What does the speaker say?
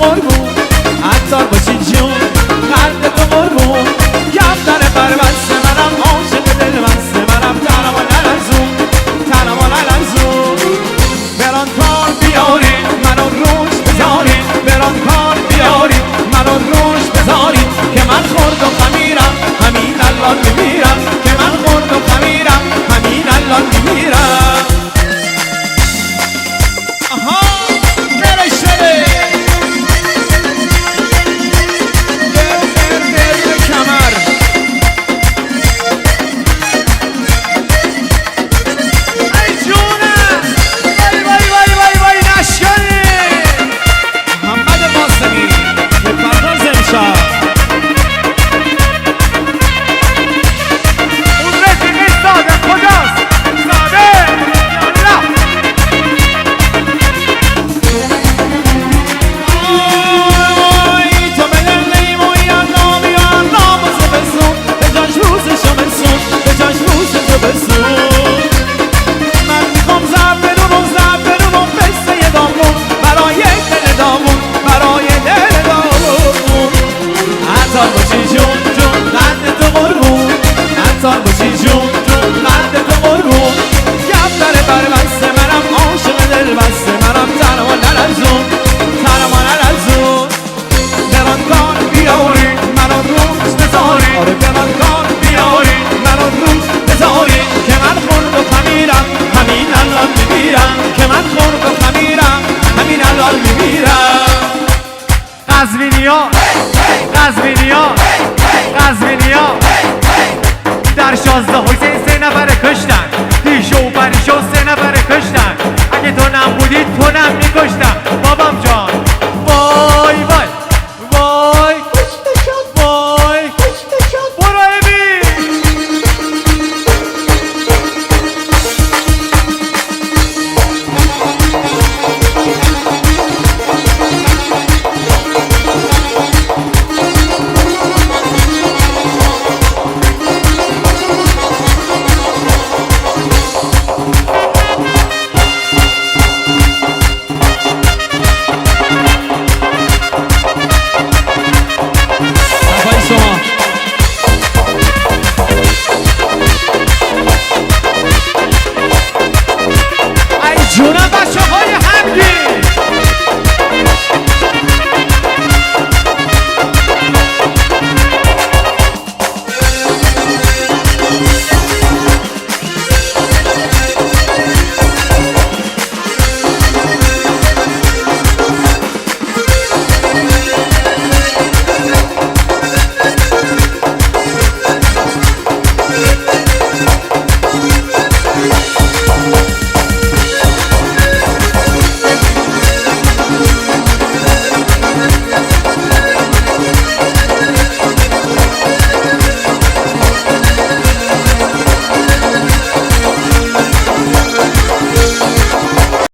قربون عطار باشی جون قلب تو قربون کفتر بربسته منم عاشق دل بسته منم تنم و نلرزون تنم و نلرزون بران کار بیارین منو روش بذارین بران کار بیارین منو روش بذارین که من خورد و خمیرم همین الان میمیرم که من خورد و خمیرم همین الان میمیرم آها نرشته در کمر ای جونم وای وای وای وای وای نشکنی محمد قاسمی به پرداز امشب اون رفیقی ساده کجاست؟ ساده یالا آی تو به دل نیموی ناموزو بسون به جاش روزشو بسون به جاش روزشو بسون من میخوام زعفرون پسته دامون برای دل دامون برای دل دامون عطار باشی جون جون قد تو قربون عطار باشی جون جون قد تو قربون کفتر بربسته منم عاشق دل بسته منم تنم و نلرزون تنم و نلرزون بران کار بیاری منو روش بذاری آره بران کار بیاری منو روش بذاری که من خورد و خمیرم همین الان میمیرم که من خورد و خمیرم همین الان میمیرم قزوینیا قزوینیا قزوینیا در 16 حسین 3 نفر کشتن دیشو و پریشو 3 نفر کشتن اگه تو نبودی تو نم میکشتم بابام جان